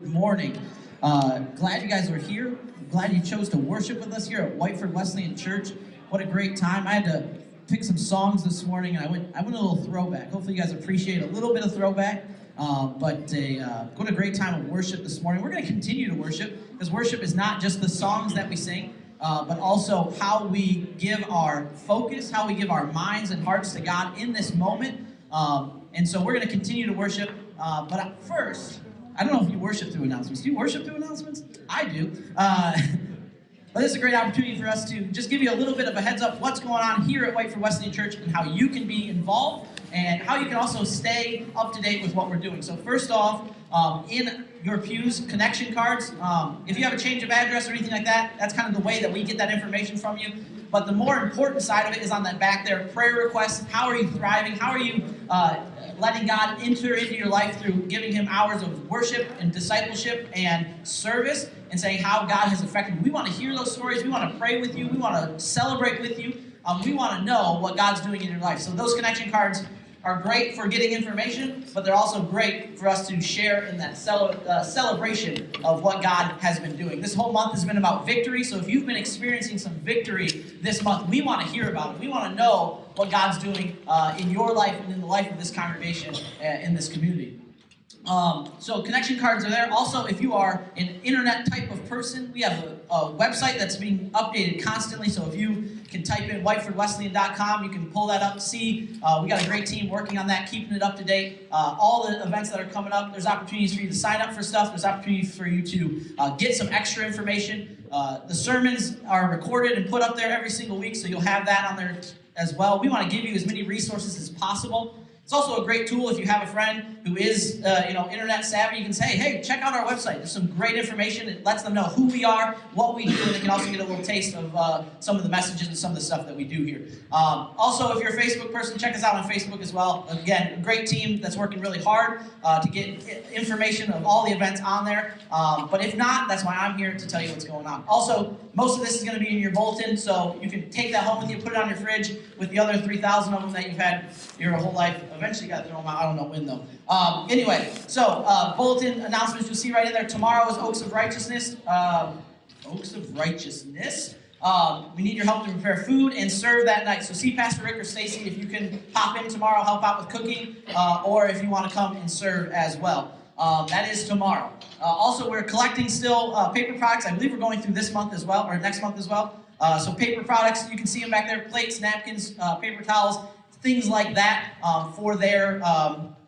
Good morning. Glad you guys are here. Glad you chose to worship with us here at Whiteford Wesleyan Church. What a great time. I had to pick some songs this morning, and I went a little throwback. Hopefully you guys appreciate a little bit of throwback. What a great time of worship this morning. We're going to continue to worship, because worship is not just the songs that we sing, but also how we give our focus, how we give our minds and hearts to God in this moment. And so we're going to continue to worship. But first, I don't know if you worship through announcements. Do you worship through announcements? I do. But this is a great opportunity for us to just give you a little bit of a heads up what's going on here at Whiteford Wesleyan Church and how you can be involved and how you can also stay up to date with what we're doing. So first off, in your pews, connection cards. If you have a change of address or anything like that, that's kind of the way that we get that information from you. But the more important side of it is on that back there, prayer requests. How are you thriving? How are you letting God enter into your life through giving him hours of worship and discipleship and service, and saying how God has affected you? We want to hear those stories. We want to pray with you. We want to celebrate with you. We want to know what God's doing in your life. So those connection cards are great for getting information, but they're also great for us to share in that celebration of what God has been doing. This whole month has been about victory, so if you've been experiencing some victory this month, we want to hear about it. We want to know what God's doing in your life and in the life of this congregation in this community. So connection cards are there. Also, if you are an internet type of person, we have a website that's being updated constantly. So if you can type in whitefordwesleyan.com, you can pull that up, see. We got a great team working on that, keeping it up to date. All the events that are coming up, there's opportunities for you to sign up for stuff. There's opportunities for you to get some extra information. The sermons are recorded and put up there every single week, so you'll have that on there as well. We want to give you as many resources as possible. It's also a great tool if you have a friend who is, internet savvy. You can say, hey, check out our website. There's some great information. It lets them know who we are, what we do, and they can also get a little taste of some of the messages and some of the stuff that we do here. Also, if you're a Facebook person, check us out on Facebook as well. Again, a great team that's working really hard to get information of all the events on there. But if not, that's why I'm here to tell you what's going on. Also, most of this is going to be in your bulletin, so you can take that home with you, put it on your fridge with the other 3,000 of them that you've had your whole life. Eventually you got to throw them out. I don't know when, though. Anyway, so bulletin announcements you'll see right in there. Tomorrow is Oaks of Righteousness. Oaks of Righteousness. We need your help to prepare food and serve that night. So see Pastor Rick or Stacy if you can pop in tomorrow, help out with cooking, or if you want to come and serve as well. That is tomorrow. Also, we're collecting still paper products. I believe we're going through this month as well, or next month as well. So paper products, you can see them back there, plates, napkins, paper towels, things like that for their,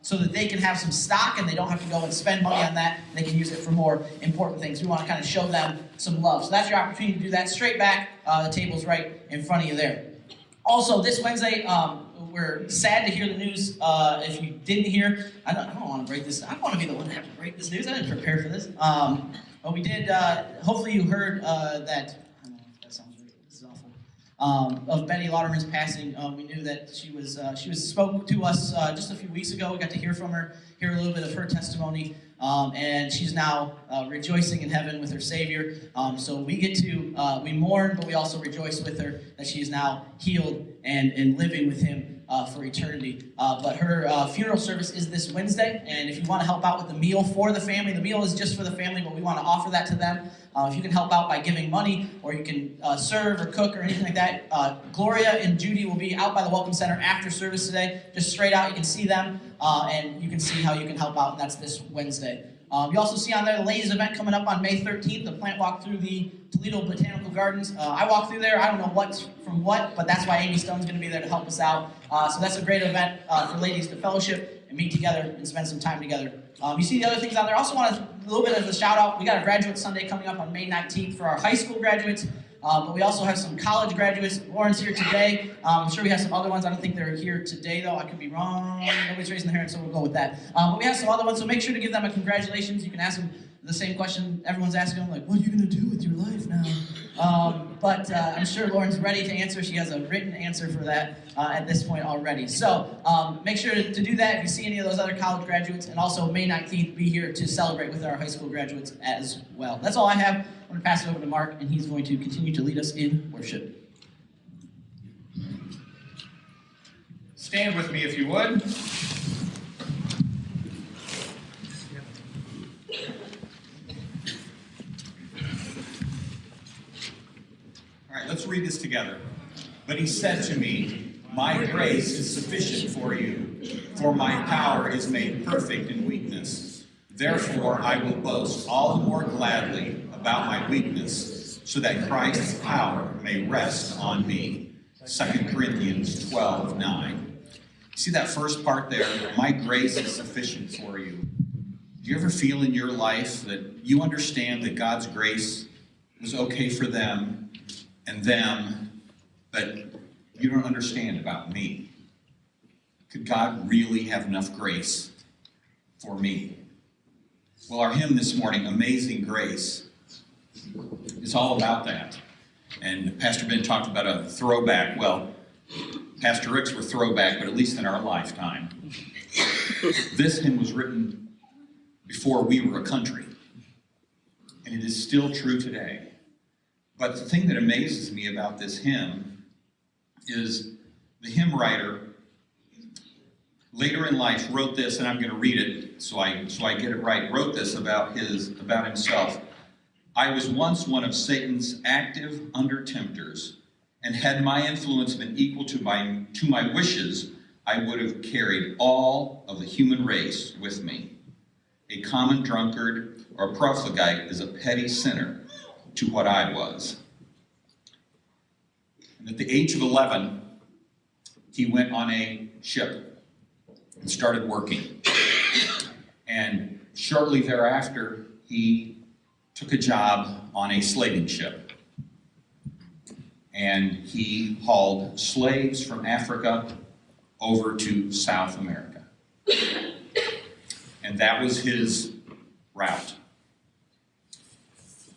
so that they can have some stock and they don't have to go and spend money on that. And they can use it for more important things. We want to kind of show them some love. So that's your opportunity to do that. Straight back, the table's right in front of you there. Also, this Wednesday, we're sad to hear the news. If you didn't hear, I don't want to break this. I don't want to be the one to have to break this news. I didn't prepare for this. But we did, hopefully you heard that, I don't know if that sounds right. This is awful. Of Betty Lauderman's passing. We knew that she was spoke to us just a few weeks ago. We got to hear from her, hear a little bit of her testimony. And she's now rejoicing in heaven with her Savior. So we get to, we mourn, but we also rejoice with her that she is now healed and living with him for eternity. But her funeral service is this Wednesday, and if you want to help out with the meal for the family, the meal is just for the family, but we want to offer that to them. If you can help out by giving money, or you can serve or cook or anything like that, Gloria and Judy will be out by the Welcome Center after service today. Just straight out, you can see them, and you can see how you can help out, and that's this Wednesday. You also see on there the ladies' event coming up on May 13th, the plant walk through the Toledo Botanical Gardens. I walk through there. I don't know what's from what, but that's why Amy Stone's going to be there to help us out. So that's a great event for ladies to fellowship and meet together and spend some time together. You see the other things on there. I also want a little bit of a shout out. We got a graduate Sunday coming up on May 19th for our high school graduates. But we also have some college graduates. Lauren's here today. I'm sure we have some other ones. I don't think they're here today, though. I could be wrong. Nobody's raising their hand, so we'll go with that. But we have some other ones, so make sure to give them a congratulations. You can ask them the same question everyone's asking them, like, what are you going to do with your life now? But I'm sure Lauren's ready to answer. She has a written answer for that at this point already. So make sure to do that if you see any of those other college graduates. And also May 19th, be here to celebrate with our high school graduates as well. That's all I have. I'm going to pass it over to Mark, and he's going to continue to lead us in worship. Stand with me if you would. right, let's read this together. But he said to me, my grace is sufficient for you, for my power is made perfect in weakness. Therefore I will boast all the more gladly about my weakness, so that Christ's power may rest on me. 2 Corinthians 12:9. See that first part there? My grace is sufficient for you. Do you ever feel in your life that you understand that God's grace was okay for them and them, but you don't understand about me? Could God really have enough grace for me? Well, our hymn this morning, Amazing Grace, is all about that. And Pastor Ben talked about a throwback. Well, Pastor Rick's were throwback, but at least in our lifetime. This hymn was written before we were a country. And it is still true today. But the thing that amazes me about this hymn is the hymn writer later in life wrote this, and I'm going to read it so I get it right. Wrote this about himself. I was once one of Satan's active under-tempters, and had my influence been equal to my wishes, I would have carried all of the human race with me. A common drunkard or profligate is a petty sinner to what I was. And at the age of 11, he went on a ship and started working. And shortly thereafter, he took a job on a slaving ship. And he hauled slaves from Africa over to South America. And that was his route.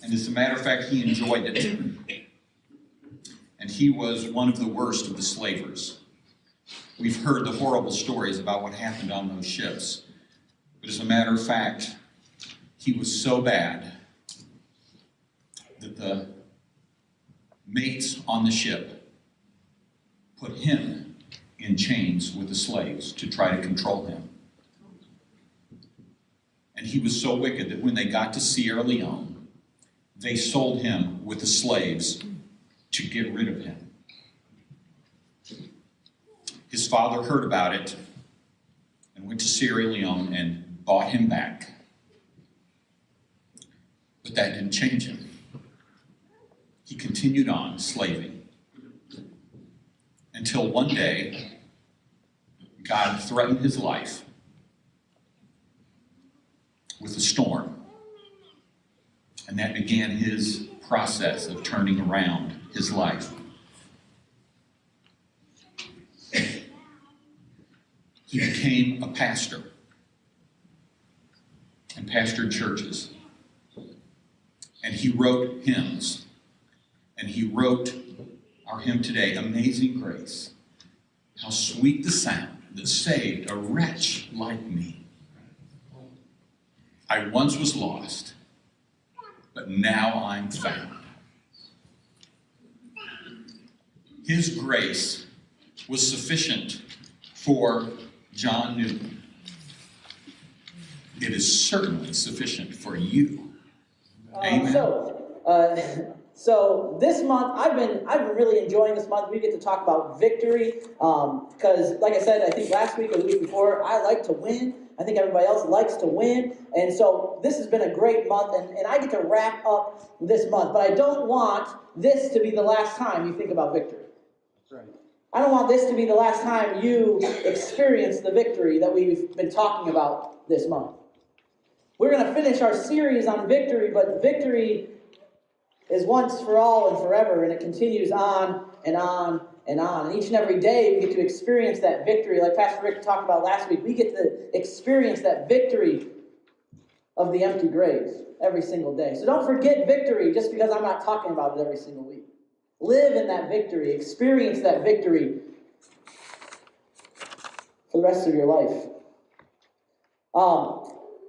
And as a matter of fact, he enjoyed it. And he was one of the worst of the slavers. We've heard the horrible stories about what happened on those ships. But as a matter of fact, he was so bad that the mates on the ship put him in chains with the slaves to try to control him. And he was so wicked that when they got to Sierra Leone, they sold him with the slaves to get rid of him. His father heard about it and went to Sierra Leone and bought him back. But that didn't change him. He continued on slaving until one day God threatened his life with a storm. And that began his process of turning around his life. He became a pastor and pastored churches. And he wrote hymns. And he wrote our hymn today, Amazing Grace. How sweet the sound that saved a wretch like me. I once was lost, but now I'm found. His grace was sufficient for John Newton. It is certainly sufficient for you. Amen. So this month, I've been really enjoying this month. We get to talk about victory because, like I said, I think last week or the week before, I like to win. I think everybody else likes to win. And so this has been a great month, and I get to wrap up this month. But I don't want this to be the last time you think about victory. That's right. I don't want this to be the last time you experience the victory that we've been talking about this month. We're going to finish our series on victory, but victory is once for all and forever, and it continues on and on and on. And each and every day we get to experience that victory. Like Pastor Rick talked about last week, we get to experience that victory of the empty grave every single day. So don't forget victory just because I'm not talking about it every single week. Live in that victory. Experience that victory for the rest of your life.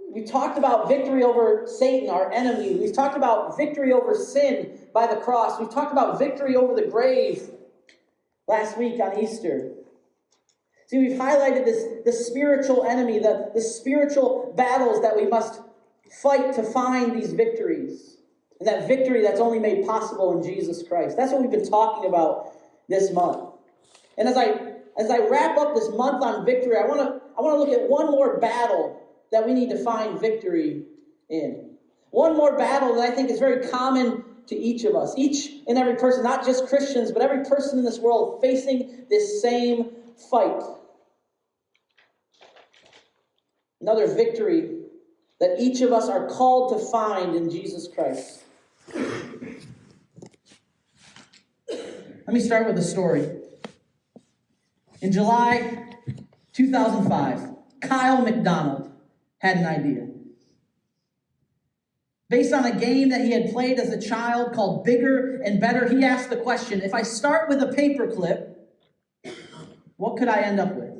We talked about victory over Satan, our enemy. We've talked about victory over sin by the cross. We've talked about victory over the grave last week on Easter. See, we've highlighted the spiritual enemy, the spiritual battles that we must fight to find these victories, And that victory that's only made possible in Jesus Christ. That's what we've been talking about this month. And as I wrap up this month on victory, I want to look at one more battle that we need to find victory in. One more battle that I think is very common to each of us. Each and every person, not just Christians, but every person in this world facing this same fight. Another victory that each of us are called to find in Jesus Christ. Let me start with a story. In July 2005, Kyle McDonald had an idea. Based on a game that he had played as a child called Bigger and Better, he asked the question, if I start with a paperclip, what could I end up with?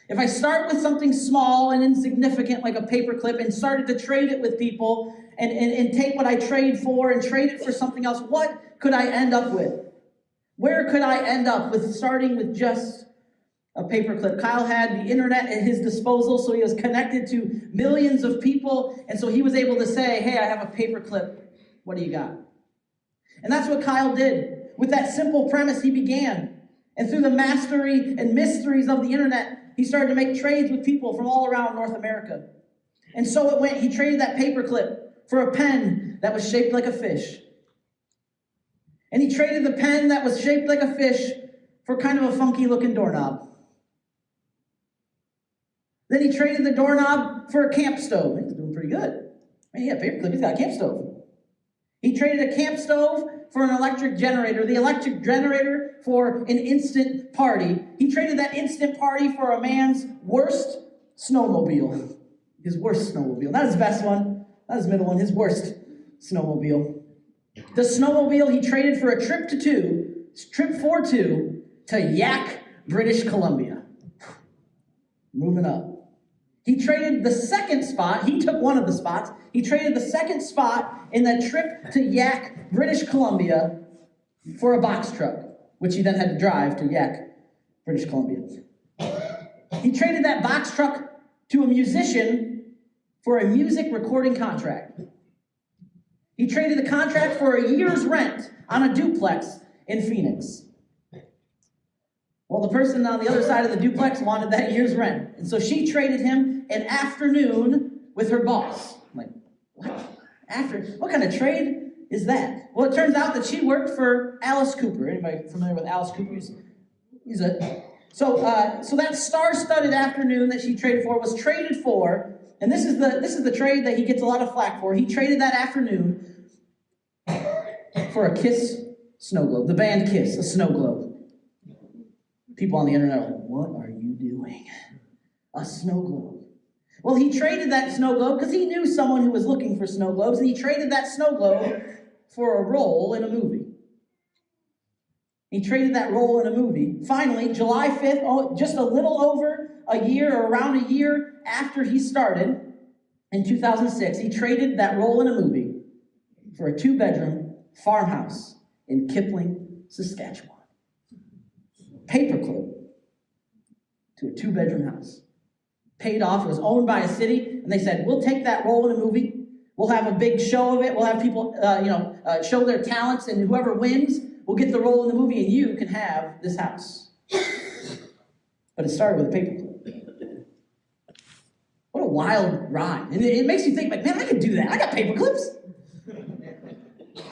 If I start with something small and insignificant like a paperclip and started to trade it with people and take what I trade for and trade it for something else, what could I end up with? Where could I end up with starting with just a paperclip? Kyle had the internet at his disposal, so he was connected to millions of people, and so he was able to say, hey, I have a paperclip. What do you got? And that's what Kyle did. With that simple premise, he began. And through the mastery and mysteries of the internet, he started to make trades with people from all around North America. And so it went. He traded that paperclip for a pen that was shaped like a fish. And he traded the pen that was shaped like a fish for kind of a funky-looking doorknob. Then he traded the doorknob for a camp stove. He's doing pretty good. Man, he got a paperclip. He's got a camp stove. He traded a camp stove for an electric generator, the electric generator for an instant party. He traded that instant party for a man's worst snowmobile. His worst snowmobile. Not his best one, not his middle one, his worst snowmobile. The snowmobile he traded for a trip for two, to Yak, British Columbia. Moving up. He traded the second spot. He took one of the spots. He traded the second spot in that trip to Yak, British Columbia, for a box truck, which he then had to drive to Yak, British Columbia. He traded that box truck to a musician for a music recording contract. He traded the contract for a year's rent on a duplex in Phoenix. Well, the person on the other side of the duplex wanted that year's rent. And so she traded him an afternoon with her boss. I'm like, what? What kind of trade is that? Well, it turns out that she worked for Alice Cooper. Anybody familiar with Alice Cooper? So that star-studded afternoon that she traded for was traded for, and this is the trade that he gets a lot of flack for. He traded that afternoon for a Kiss snow globe. The band Kiss, a snow globe. People on the internet are like, what are you doing? A snow globe. Well, he traded that snow globe because he knew someone who was looking for snow globes, and he traded that snow globe for a role in a movie. He traded that role in a movie. Finally, July 5th, just a little over a year, or around a year after he started, in 2006, he traded that role in a movie for a 2-bedroom farmhouse in Kipling, Saskatchewan. Paperclip to a 2-bedroom house. Paid off. It was owned by a city, and they said, we'll take that role in a movie. We'll have a big show of it. We'll have people show their talents, and whoever wins will get the role in the movie, and you can have this house. But it started with a paperclip. What a wild ride. And it makes you think, like, man, I could do that. I got paperclips.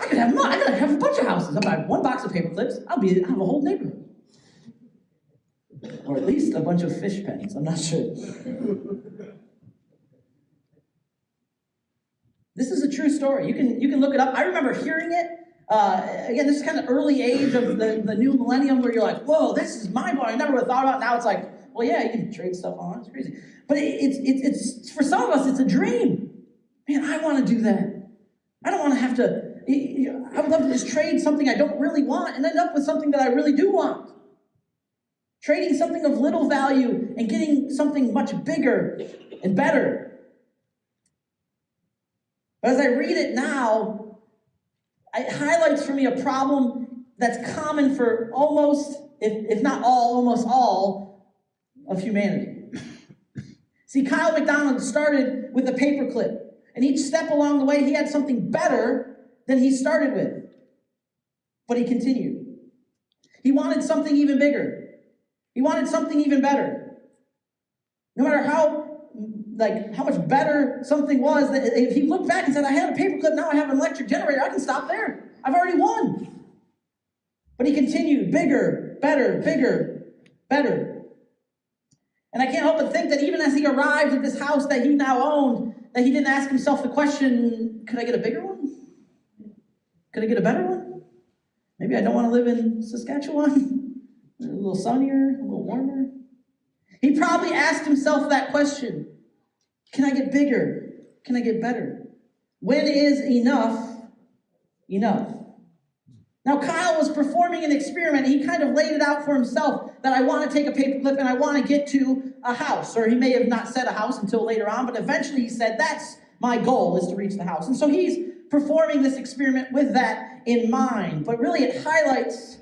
I could have a bunch of houses. I'll buy one box of paperclips. I'll have a whole neighborhood. Or at least a bunch of fish pens. I'm not sure. This is a true story. You can look it up. I remember hearing it. Again, this is kind of early age of the new millennium where you're like, whoa, this is mind-blowing. I never would have thought about it. Now it's like, well, yeah, you can trade stuff on. It's crazy. But it's for some of us, it's a dream. Man, I want to do that. I don't want to have to, I would love to just trade something I don't really want and end up with something that I really do want. Trading something of little value and getting something much bigger and better. But as I read it now, it highlights for me a problem that's common for almost, if not all, almost all of humanity. See, Kyle McDonald started with a paperclip, and each step along the way, he had something better than he started with. But he continued. He wanted something even bigger. He wanted something even better. No matter how much better something was, that if he looked back and said, I had a paperclip, now I have an electric generator, I can stop there. I've already won. But he continued, bigger, better, bigger, better. And I can't help but think that even as he arrived at this house that he now owned, that he didn't ask himself the question, could I get a bigger one? Could I get a better one? Maybe I don't want to live in Saskatchewan. A little sunnier, a little warmer. He probably asked himself that question. Can I get bigger? Can I get better? When is enough enough? Now, Kyle was performing an experiment. He kind of laid it out for himself that I want to take a paperclip and I want to get to a house. Or he may have not said a house until later on, but eventually he said, that's my goal, is to reach the house. And so he's performing this experiment with that in mind. But really it highlights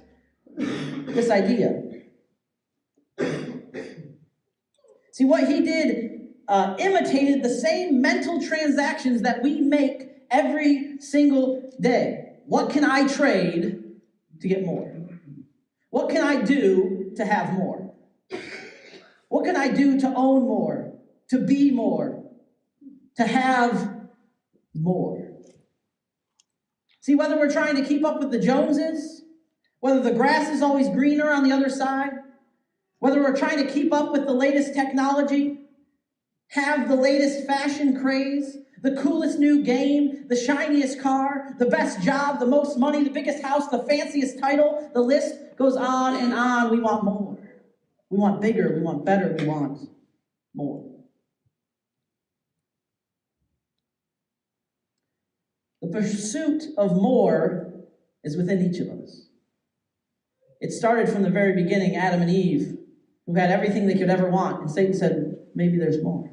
this idea. See, what he did imitated the same mental transactions that we make every single day. What can I trade to get more? What can I do to have more? What can I do to own more, to be more, to have more? See, whether we're trying to keep up with the Joneses, whether the grass is always greener on the other side, whether we're trying to keep up with the latest technology, have the latest fashion craze, the coolest new game, the shiniest car, the best job, the most money, the biggest house, the fanciest title, the list goes on and on. We want more. We want bigger. We want better. We want more. The pursuit of more is within each of us. It started from the very beginning, Adam and Eve, who had everything they could ever want, and Satan said, maybe there's more.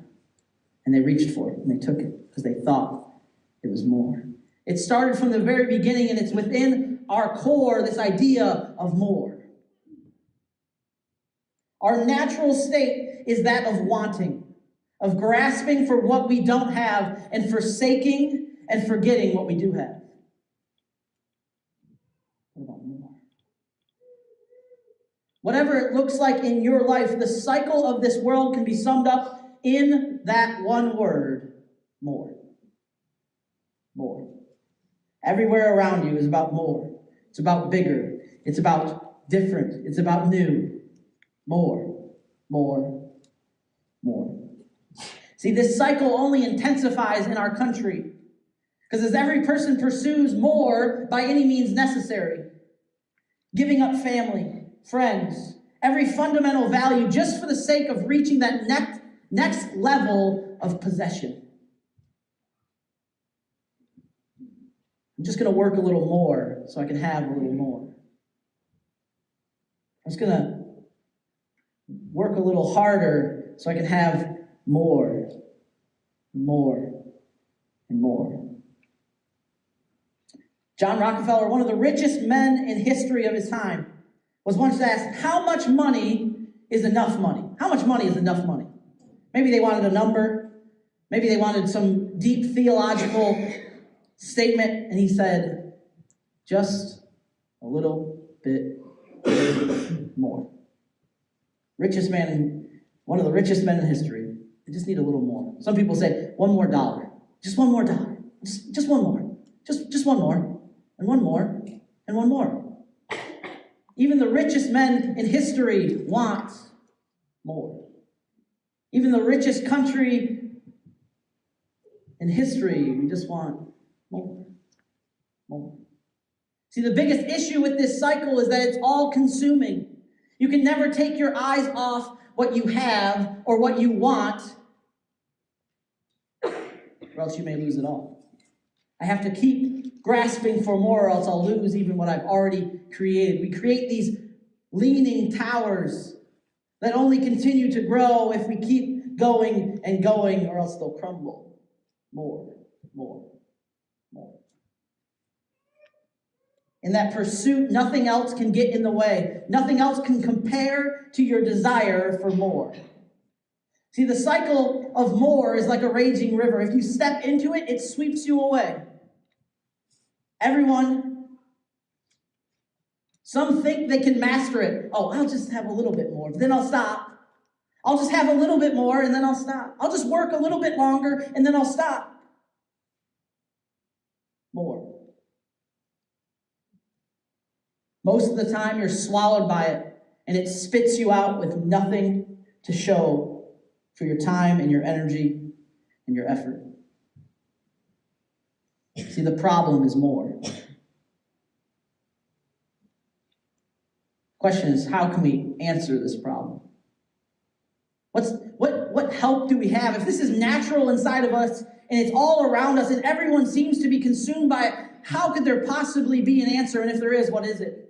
And they reached for it, and they took it, because they thought it was more. It started from the very beginning, and it's within our core, this idea of more. Our natural state is that of wanting, of grasping for what we don't have, and forsaking and forgetting what we do have. What about more? Whatever it looks like in your life, the cycle of this world can be summed up in that one word, more. More. Everywhere around you is about more. It's about bigger. It's about different. It's about new. More. More. More. See, this cycle only intensifies in our country. Because as every person pursues more by any means necessary, giving up family, friends, every fundamental value just for the sake of reaching that next level of possession. I'm just going to work a little more so I can have a little more. I'm just going to work a little harder so I can have more, more, and more. John Rockefeller, one of the richest men in history of his time, was once asked, how much money is enough money? How much money is enough money? Maybe they wanted a number. Maybe they wanted some deep theological statement. And he said, just a little bit more. Richest man, one of the richest men in history. They just need a little more. Some people say, $1 more. Just $1 more. Just one more. Just one more. And one more. And one more. Even the richest men in history want more. Even the richest country in history, we just want more. More. See, the biggest issue with this cycle is that it's all-consuming. You can never take your eyes off what you have or what you want, or else you may lose it all. I have to keep grasping for more, or else I'll lose even what I've already created. We create these leaning towers that only continue to grow if we keep going and going, or else they'll crumble. More, more, more. In that pursuit, nothing else can get in the way. Nothing else can compare to your desire for more. See, the cycle of more is like a raging river. If you step into it, it sweeps you away. Everyone, some think they can master it. Oh, I'll just have a little bit more, then I'll stop. I'll just have a little bit more, and then I'll stop. I'll just work a little bit longer, and then I'll stop. More. Most of the time, you're swallowed by it, and it spits you out with nothing to show for your time and your energy and your effort. See, the problem is more. Question is, how can we answer this problem? What help do we have? If this is natural inside of us and it's all around us and everyone seems to be consumed by it, how could there possibly be an answer? And if there is, what is it?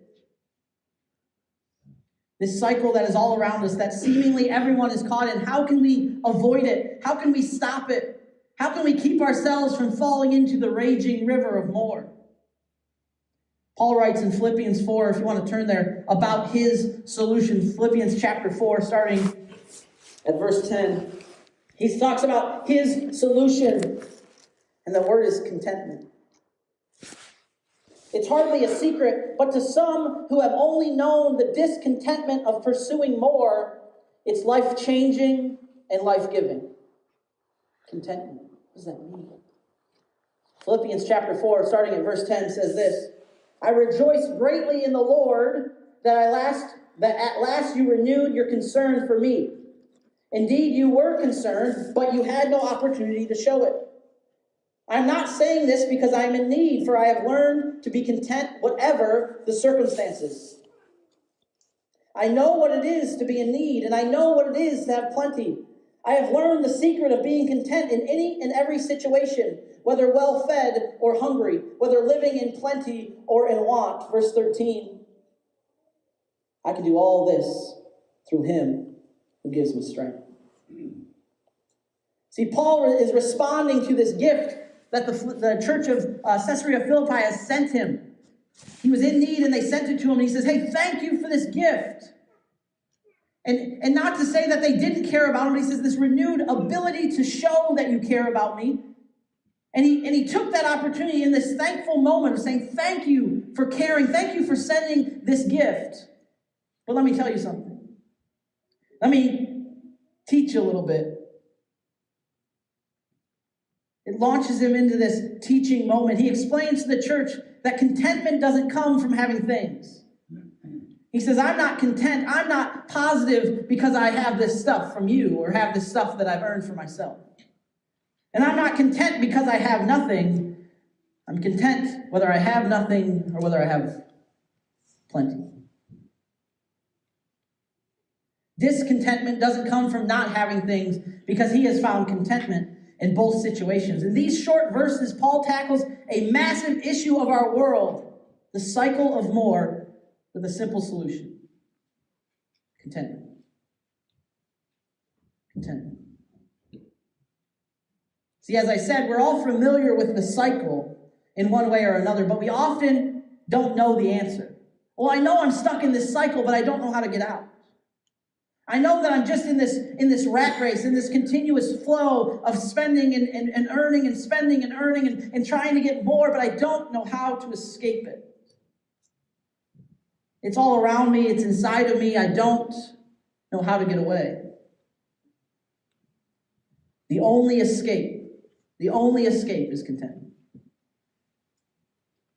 This cycle that is all around us, that seemingly everyone is caught in, how can we avoid it? How can we stop it? How can we keep ourselves from falling into the raging river of more? Paul writes in Philippians 4, if you want to turn there, about his solution. Philippians chapter 4, starting at verse 10. He talks about his solution, and the word is contentment. It's hardly a secret, but to some who have only known the discontentment of pursuing more, it's life-changing and life-giving. Contentment. What does that mean? Philippians chapter 4, starting at verse 10, says this: I rejoice greatly in the Lord that at last you renewed your concern for me. Indeed, you were concerned, but you had no opportunity to show it. I'm not saying this because I am in need, for I have learned to be content whatever the circumstances. I know what it is to be in need, and I know what it is to have plenty. I have learned the secret of being content in any and every situation, whether well-fed or hungry, whether living in plenty or in want. Verse 13, I can do all this through him who gives me strength. See, Paul is responding to this gift that the church of Caesarea Philippi has sent him. He was in need and they sent it to him. And he says, hey, thank you for this gift. And not to say that they didn't care about him, but he says this renewed ability to show that you care about me. And he took that opportunity in this thankful moment of saying, thank you for caring. Thank you for sending this gift. But let me tell you something. Let me teach you a little bit. It launches him into this teaching moment. He explains to the church that contentment doesn't come from having things. He says, I'm not content. I'm not positive because I have this stuff from you or have this stuff that I've earned for myself. And I'm not content because I have nothing. I'm content whether I have nothing or whether I have plenty. Discontentment doesn't come from not having things because he has found contentment in both situations. In these short verses, Paul tackles a massive issue of our world, the cycle of more, with a simple solution: contentment. Contentment. See, as I said, we're all familiar with the cycle in one way or another, but we often don't know the answer. Well, I know I'm stuck in this cycle, but I don't know how to get out. I know that I'm just in this rat race, in this continuous flow of spending and earning and spending and earning and trying to get more, but I don't know how to escape it. It's all around me. It's inside of me. I don't know how to get away. The only escape is contentment.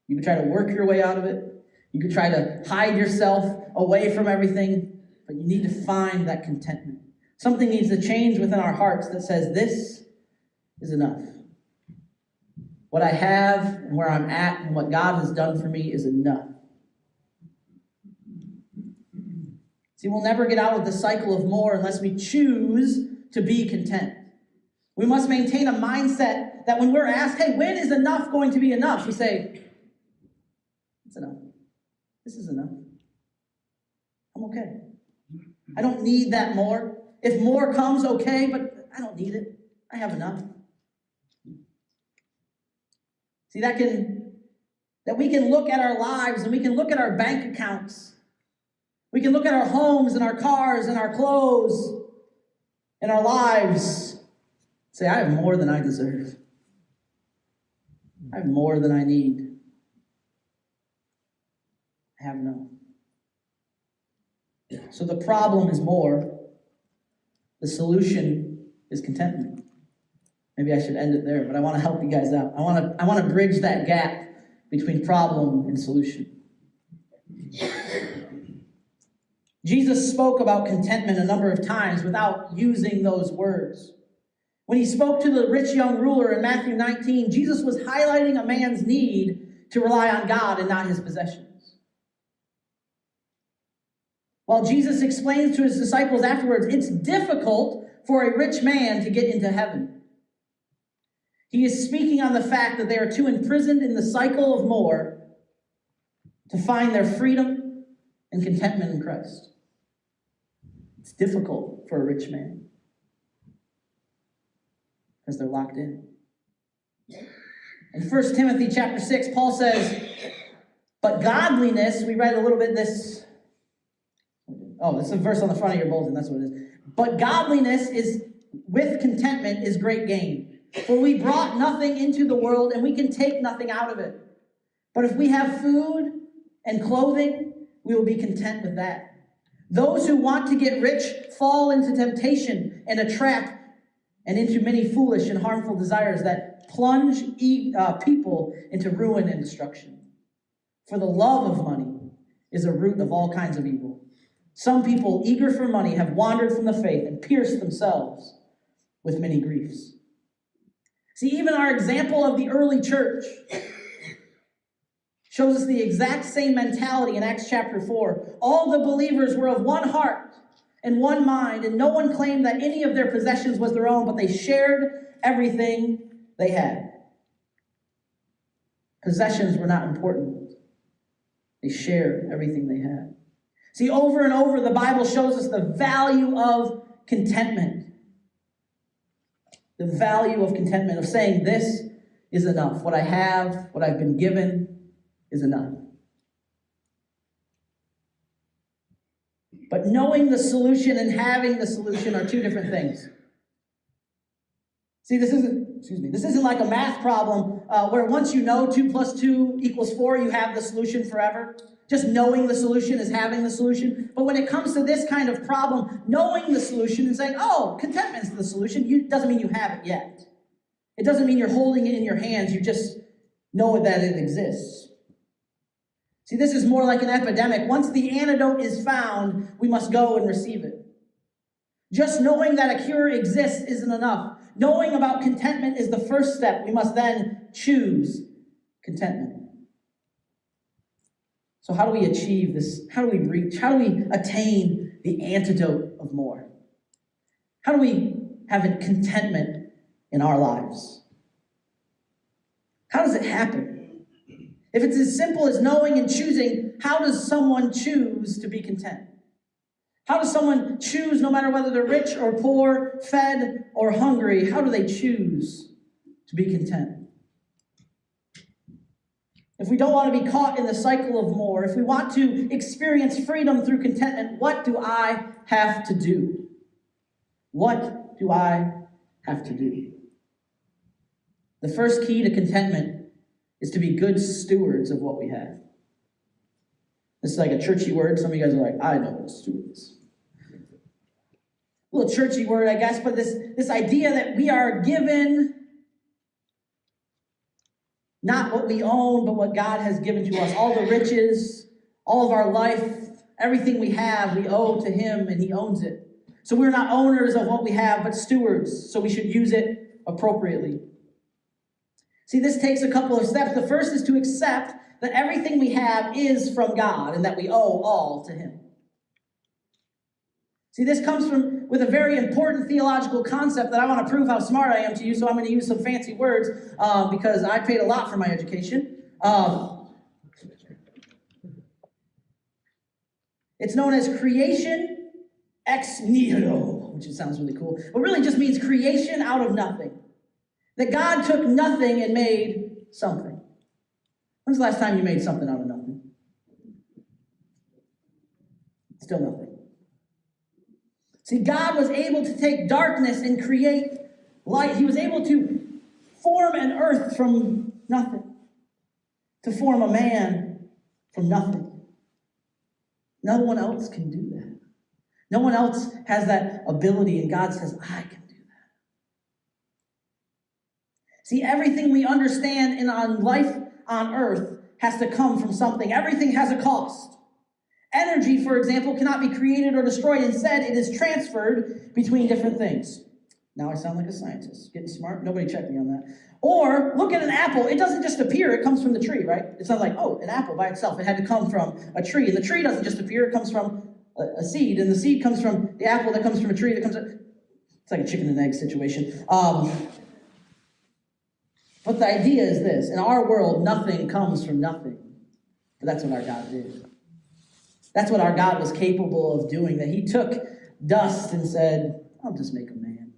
You can try to work your way out of it. You can try to hide yourself away from everything. But you need to find that contentment. Something needs to change within our hearts that says, this is enough. What I have and where I'm at and what God has done for me is enough. See, we'll never get out of the cycle of more unless we choose to be content. We must maintain a mindset that when we're asked, hey, when is enough going to be enough? We say, it's enough. This is enough. I'm okay. I don't need that more. If more comes, okay, but I don't need it. I have enough. See, that we can look at our lives and we can look at our bank accounts. We can look at our homes and our cars and our clothes and our lives. Say, I have more than I deserve. I have more than I need. I have enough. So the problem is more. The solution is contentment. Maybe I should end it there, but I want to help you guys out. I want to bridge that gap between problem and solution. Jesus spoke about contentment a number of times without using those words. When he spoke to the rich young ruler in Matthew 19, Jesus was highlighting a man's need to rely on God and not his possessions. While Jesus explains to his disciples afterwards, it's difficult for a rich man to get into heaven. He is speaking on the fact that they are too imprisoned in the cycle of more to find their freedom and contentment in Christ. It's difficult for a rich man because they're locked in. In 1 Timothy chapter 6, Paul says, but godliness, we read a little bit this. Oh, it's a verse on the front of your bulletin, that's what it is. But godliness is with contentment is great gain. For we brought nothing into the world, and we can take nothing out of it. But if we have food and clothing, we will be content with that. Those who want to get rich fall into temptation and a trap and into many foolish and harmful desires that plunge people into ruin and destruction. For the love of money is a root of all kinds of evil. Some people, eager for money, have wandered from the faith and pierced themselves with many griefs. See, even our example of the early church shows us the exact same mentality in Acts chapter 4. All the believers were of one heart and one mind, and no one claimed that any of their possessions was their own, but they shared everything they had. Possessions were not important. They shared everything they had. See, over and over, the Bible shows us the value of contentment. The value of contentment, of saying this is enough. What I have, what I've been given is enough. But knowing the solution and having the solution are two different things. See, this isn't like a math problem where once you know 2 + 2 = 4, you have the solution forever. Just knowing the solution is having the solution. But when it comes to this kind of problem, knowing the solution and saying, oh, contentment's the solution, doesn't mean you have it yet. It doesn't mean you're holding it in your hands. You just know that it exists. See, this is more like an epidemic. Once the antidote is found, we must go and receive it. Just knowing that a cure exists isn't enough. Knowing about contentment is the first step. We must then choose contentment. So how do we achieve this? How do we reach? How do we attain the antidote of more? How do we have contentment in our lives? How does it happen? If it's as simple as knowing and choosing, how does someone choose to be content? How does someone choose, no matter whether they're rich or poor, fed or hungry, how do they choose to be content? If we don't want to be caught in the cycle of more, if we want to experience freedom through contentment, what do I have to do? What do I have to do? The first key to contentment is to be good stewards of what we have. This is like a churchy word. Some of you guys are like, I know what stewards. A little churchy word, I guess, but this idea that we are given not what we own, but what God has given to us. All the riches, all of our life, everything we have, we owe to Him, and He owns it. So we're not owners of what we have, but stewards. So we should use it appropriately. See, this takes a couple of steps. The first is to accept that everything we have is from God and that we owe all to Him. See, this comes with a very important theological concept that I want to prove how smart I am to you, so I'm going to use some fancy words because I paid a lot for my education. It's known as creation ex nihilo, which sounds really cool, but really just means creation out of nothing. That God took nothing and made something. When's the last time you made something out of nothing? Still nothing. See, God was able to take darkness and create light. He was able to form an earth from nothing, to form a man from nothing. No one else can do that. No one else has that ability, and God says, I can do that. See, everything we understand in on life on earth has to come from something. Everything has a cost. Energy, for example, cannot be created or destroyed. Instead, it is transferred between different things. Now I sound like a scientist. Getting smart? Nobody checked me on that. Or, look at an apple. It doesn't just appear. It comes from the tree, right? It's not like, oh, an apple by itself. It had to come from a tree. And the tree doesn't just appear. It comes from a seed. And the seed comes from the apple that comes from a tree that comes from... It's like a chicken and egg situation. But the idea is this. In our world, nothing comes from nothing. But that's what our God did. That's what our God was capable of doing. That he took dust and said, I'll just make a man.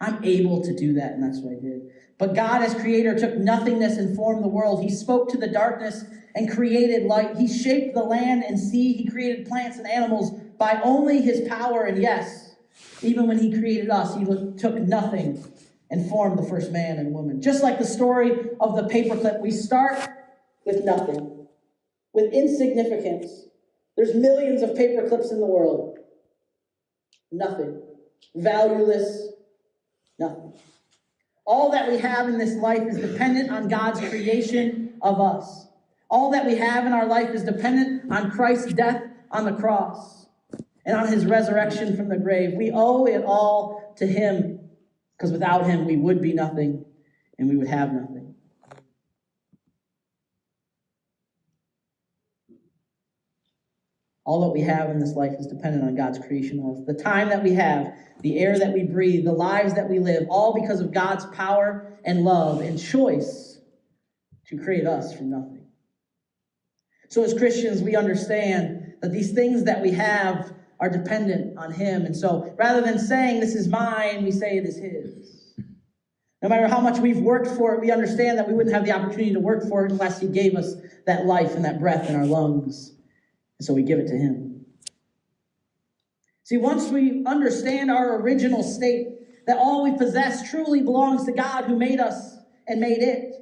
I'm able to do that, and that's what I did. But God, as creator, took nothingness and formed the world. He spoke to the darkness and created light. He shaped the land and sea. He created plants and animals by only his power. And yes, even when he created us, he took nothing and formed the first man and woman. Just like the story of the paperclip, we start with nothing, with insignificance. There's millions of paperclips in the world. Nothing. Valueless. Nothing. All that we have in this life is dependent on God's creation of us. All that we have in our life is dependent on Christ's death on the cross and on his resurrection from the grave. We owe it all to him, because without him we would be nothing and we would have nothing. All that we have in this life is dependent on God's creation of us. The time that we have, the air that we breathe, the lives that we live, all because of God's power and love and choice to create us from nothing. So as Christians, we understand that these things that we have are dependent on him. And so rather than saying this is mine, we say it is his. No matter how much we've worked for it, we understand that we wouldn't have the opportunity to work for it unless he gave us that life and that breath in our lungs. So we give it to him. See, once we understand our original state, that all we possess truly belongs to God who made us and made it,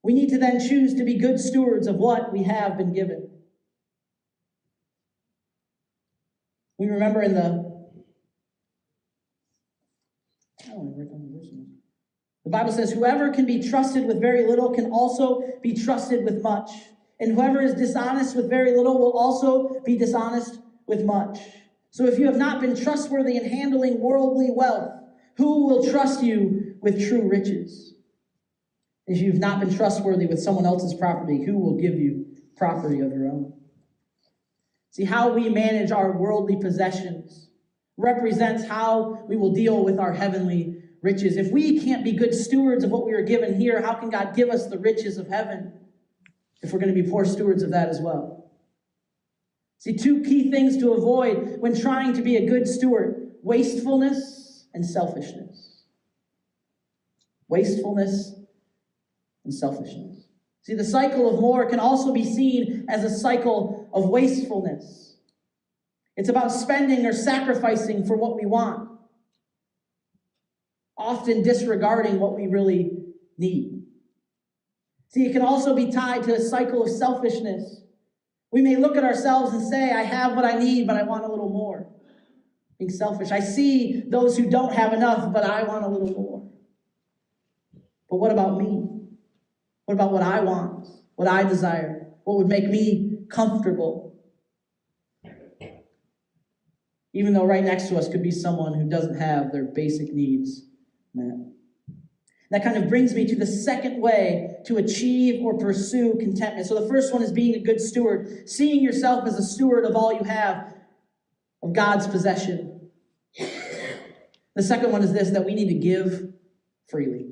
we need to then choose to be good stewards of what we have been given. We remember in the Bible says, whoever can be trusted with very little can also be trusted with much. And whoever is dishonest with very little will also be dishonest with much. So if you have not been trustworthy in handling worldly wealth, who will trust you with true riches? If you've not been trustworthy with someone else's property, who will give you property of your own? See, how we manage our worldly possessions represents how we will deal with our heavenly riches. If we can't be good stewards of what we are given here, how can God give us the riches of heaven if we're going to be poor stewards of that as well? See, two key things to avoid when trying to be a good steward: wastefulness and selfishness. Wastefulness and selfishness. See, the cycle of more can also be seen as a cycle of wastefulness. It's about spending or sacrificing for what we want, often disregarding what we really need. See, it can also be tied to a cycle of selfishness. We may look at ourselves and say, I have what I need, but I want a little more. Being selfish. I see those who don't have enough, but I want a little more. But what about me? What about what I want? What I desire? What would make me comfortable? Even though right next to us could be someone who doesn't have their basic needs met. That kind of brings me to the second way to achieve or pursue contentment. So the first one is being a good steward, seeing yourself as a steward of all you have, of God's possession. The second one is this, that we need to give freely.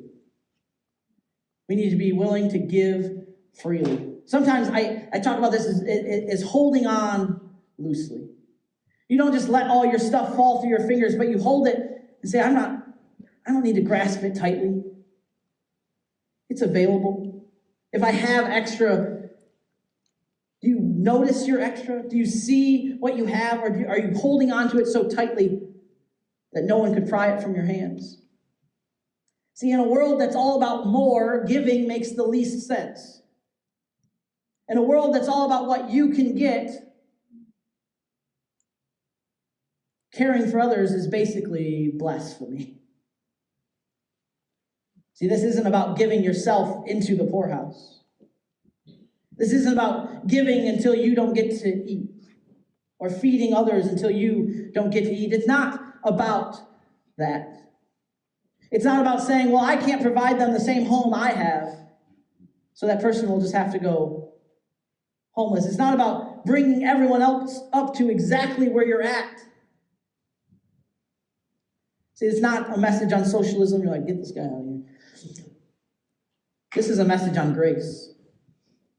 We need to be willing to give freely. Sometimes I talk about this as holding on loosely. You don't just let all your stuff fall through your fingers, but you hold it and say, I don't need to grasp it tightly. It's available. If I have extra, do you notice your extra? Do you see what you have? Or are you holding on to it so tightly that no one could pry it from your hands? See, in a world that's all about more, giving makes the least sense. In a world that's all about what you can get, caring for others is basically blasphemy. See, this isn't about giving yourself into the poorhouse. This isn't about giving until you don't get to eat, or feeding others until you don't get to eat. It's not about that. It's not about saying, well, I can't provide them the same home I have, so that person will just have to go homeless. It's not about bringing everyone else up to exactly where you're at. See, it's not a message on socialism. You're like, get this guy out of here. This is a message on grace,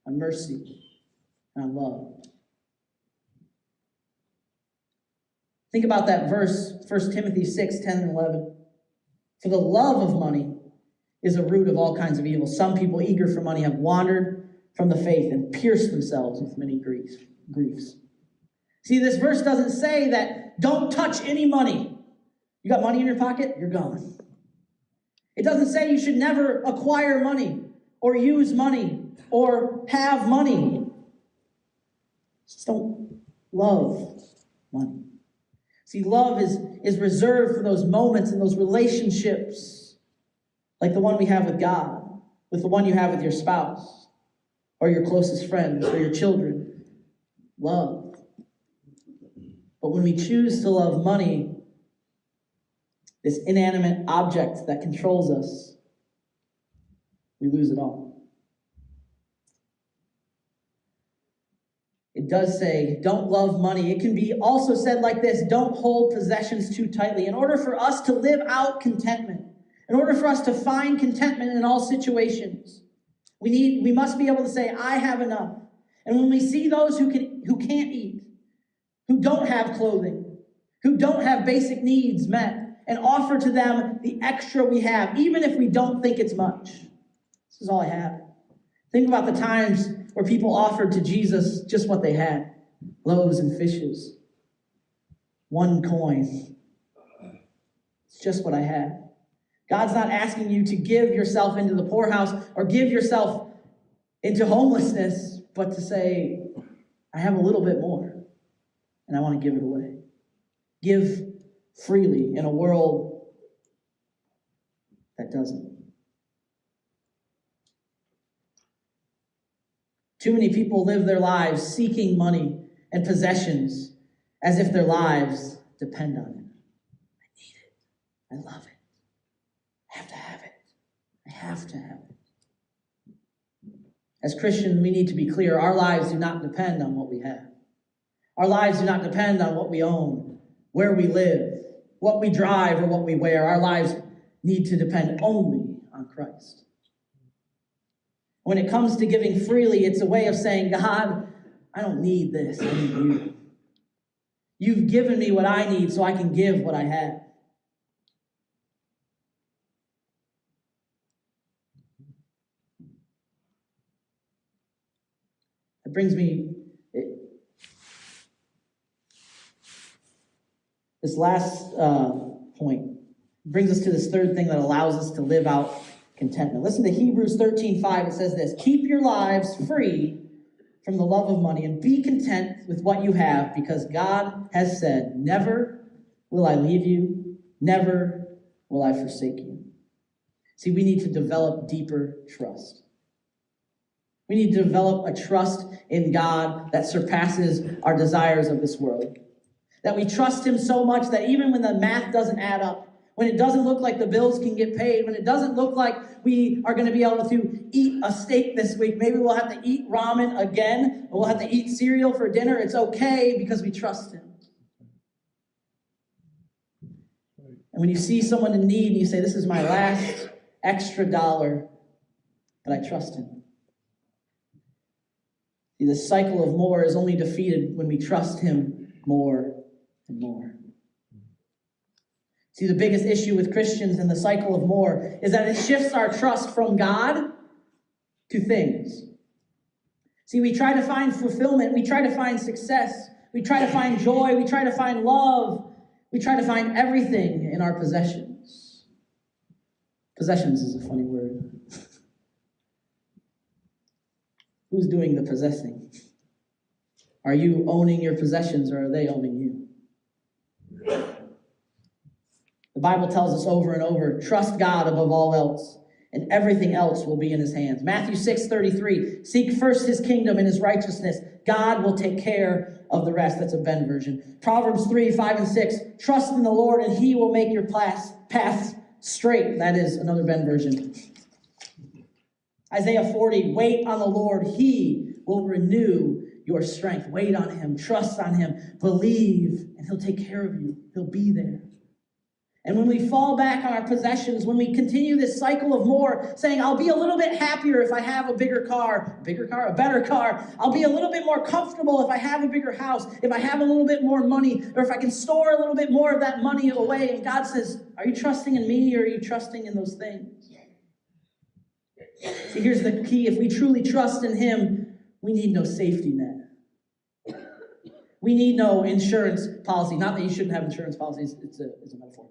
on mercy, and on love. Think about that verse, 1 Timothy 6, 10 and 11. For the love of money is a root of all kinds of evil. Some people eager for money have wandered from the faith and pierced themselves with many griefs. See, this verse doesn't say that don't touch any money. You got money in your pocket? You're gone. It doesn't say you should never acquire money or use money or have money. Just don't love money. See, love is reserved for those moments and those relationships, like the one we have with God, with the one you have with your spouse, or your closest friends, or your children. Love. But when we choose to love money, this inanimate object that controls us, we lose it all. It does say, don't love money. It can be also said like this, don't hold possessions too tightly. In order for us to live out contentment, in order for us to find contentment in all situations, we must be able to say, I have enough. And when we see those who can't eat, who don't have clothing, who don't have basic needs met, and offer to them the extra we have, even if we don't think it's much. This is all I have. Think about the times where people offered to Jesus just what they had. Loaves and fishes. 1 coin. It's just what I have. God's not asking you to give yourself into the poorhouse or give yourself into homelessness, but to say, I have a little bit more, and I want to give it away. Give freely in a world that doesn't. Too many people live their lives seeking money and possessions as if their lives depend on it. I need it. I love it. I have to have it. I have to have it. As Christians, we need to be clear. Our lives do not depend on what we have. Our lives do not depend on what we own, where we live, what we drive, or what we wear. Our lives need to depend only on Christ. When it comes to giving freely, it's a way of saying, God, I don't need this. I need you. You've given me what I need so I can give what I have. It brings me, this last point brings us to this third thing that allows us to live out contentment. Listen to Hebrews 13:5. It says this, keep your lives free from the love of money and be content with what you have, because God has said, never will I leave you, never will I forsake you. See, we need to develop deeper trust. We need to develop a trust in God that surpasses our desires of this world. That we trust him so much that even when the math doesn't add up, when it doesn't look like the bills can get paid, when it doesn't look like we are going to be able to eat a steak this week, maybe we'll have to eat ramen again, or we'll have to eat cereal for dinner, it's okay because we trust him. And when you see someone in need, you say, this is my last extra dollar, but I trust him. See, the cycle of more is only defeated when we trust him more and more. See, the biggest issue with Christians in the cycle of more is that it shifts our trust from God to things. See, we try to find fulfillment, we try to find success, we try to find joy, we try to find love, we try to find everything in our possessions. Possessions is a funny word. Who's doing the possessing? Are you owning your possessions, or are they owning you? The Bible tells us over and over, trust God above all else, and everything else will be in his hands. Matthew 6:33, seek first his kingdom and his righteousness. God will take care of the rest. That's a Ben version. Proverbs 3:5-6, trust in the Lord and he will make your paths straight. That is another Ben version. Isaiah 40, wait on the Lord. He will renew your strength. Wait on him. Trust on him. Believe, and he'll take care of you. He'll be there. And when we fall back on our possessions, when we continue this cycle of more, saying, I'll be a little bit happier if I have a better car. I'll be a little bit more comfortable if I have a bigger house, if I have a little bit more money, or if I can store a little bit more of that money away. And God says, are you trusting in me, or are you trusting in those things? See, here's the key. If we truly trust in him, we need no safety net. We need no insurance policy. Not that you shouldn't have insurance policies. It's a metaphor.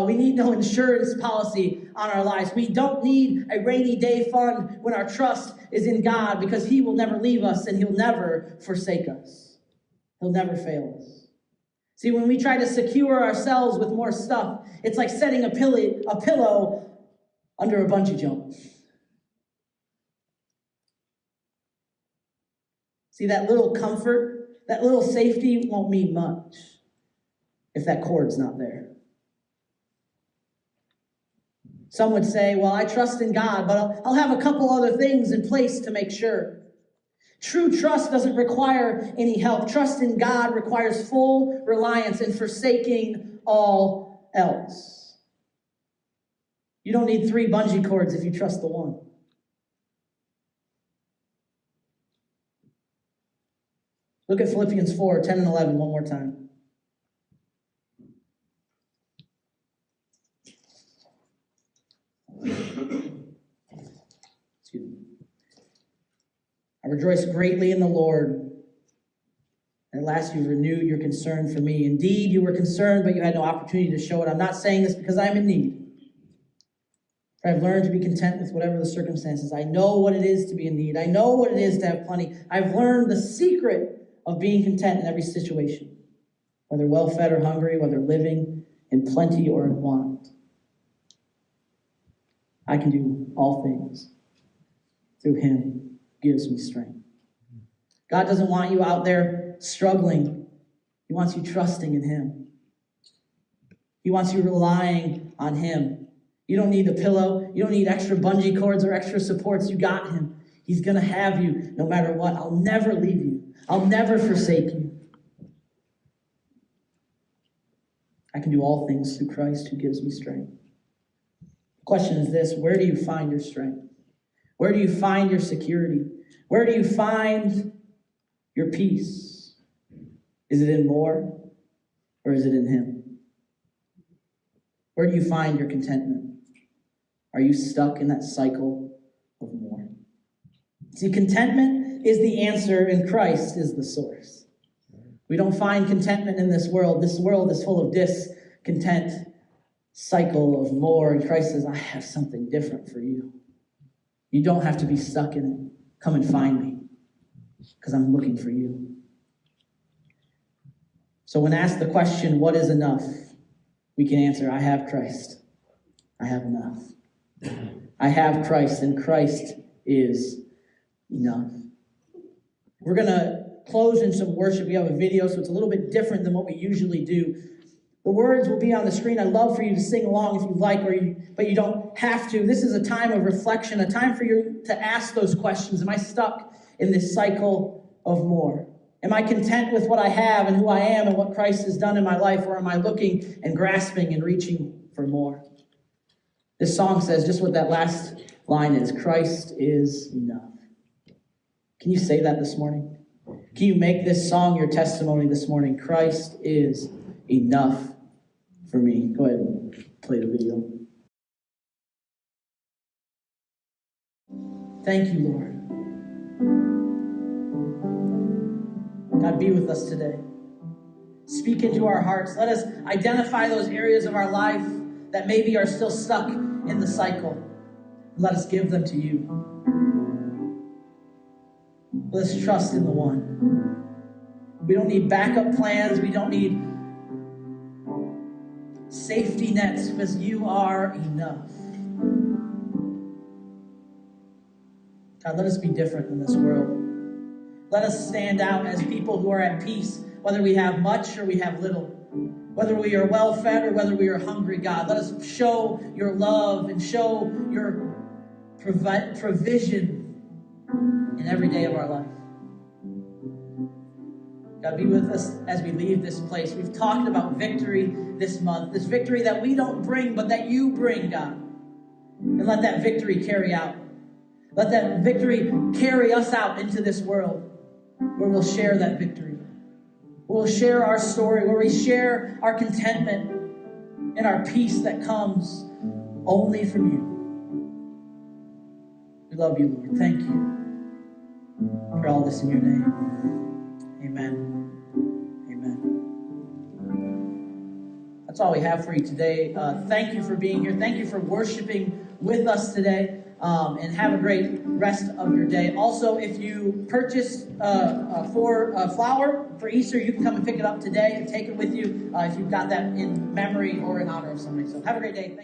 We need no insurance policy on our lives. We don't need a rainy day fund when our trust is in God, because he will never leave us and he'll never forsake us. He'll never fail us. See, when we try to secure ourselves with more stuff, it's like setting a pillow under a bungee jump. See, that little comfort, that little safety won't mean much if that cord's not there. Some would say, well, I trust in God, but I'll have a couple other things in place to make sure. True trust doesn't require any help. Trust in God requires full reliance and forsaking all else. You don't need 3 bungee cords if you trust the one. Look at Philippians 4:10 and 11 one more time. Excuse me. I rejoice greatly in the Lord. At last you've renewed your concern for me. Indeed, you were concerned, but you had no opportunity to show it. I'm not saying this because I'm in need. For I've learned to be content with whatever the circumstances. I know what it is to be in need. I know what it is to have plenty. I've learned the secret of being content in every situation, whether well-fed or hungry, whether living in plenty or in want. I can do all things through him who gives me strength. God doesn't want you out there struggling. He wants you trusting in him. He wants you relying on him. You don't need a pillow. You don't need extra bungee cords or extra supports. You got him. He's going to have you no matter what. I'll never leave you. I'll never forsake you. I can do all things through Christ who gives me strength. The question is this: where do you find your strength? Where do you find your security? Where do you find your peace? Is it in more, or is it in him? Where do you find your contentment? Are you stuck in that cycle of more? See, contentment is the answer and Christ is the source. We don't find contentment in this world. This world is full of discontent, cycle of more. And Christ says, I have something different for you. You don't have to be stuck in it. Come and find me, because I'm looking for you. So when asked the question, what is enough? We can answer, I have Christ. I have enough. I have Christ, and Christ is enough. We're going to close in some worship. We have a video, so it's a little bit different than what we usually do. The words will be on the screen. I'd love for you to sing along if you'd like, but you don't have to. This is a time of reflection, a time for you to ask those questions. Am I stuck in this cycle of more? Am I content with what I have and who I am and what Christ has done in my life, or am I looking and grasping and reaching for more? This song says just what that last line is: Christ is enough. Can you say that this morning? Can you make this song your testimony this morning? Christ is enough for me. Go ahead and play the video. Thank you, Lord. God, be with us today. Speak into our hearts. Let us identify those areas of our life that maybe are still stuck in the cycle. Let us give them to you. Let's trust in the one. We don't need backup plans. We don't need safety nets, because you are enough. God, let us be different in this world. Let us stand out as people who are at peace, whether we have much or we have little. Whether we are well-fed or whether we are hungry, God. Let us show your love and show your provision in every day of our life. God, be with us as we leave this place. We've talked about victory this month. This victory that we don't bring, but that you bring, God. And let that victory carry out. Let that victory carry us out into this world where we'll share that victory. We'll share our story, where we share our contentment and our peace that comes only from you. We love you, Lord. Thank you for all this in your name. Amen. Amen. That's all we have for you today. Thank you for being here. Thank you for worshiping with us today. And have a great rest of your day. Also, if you purchase flour for Easter, you can come and pick it up today and take it with you if you've got that in memory or in honor of somebody. So have a great day. Thank you.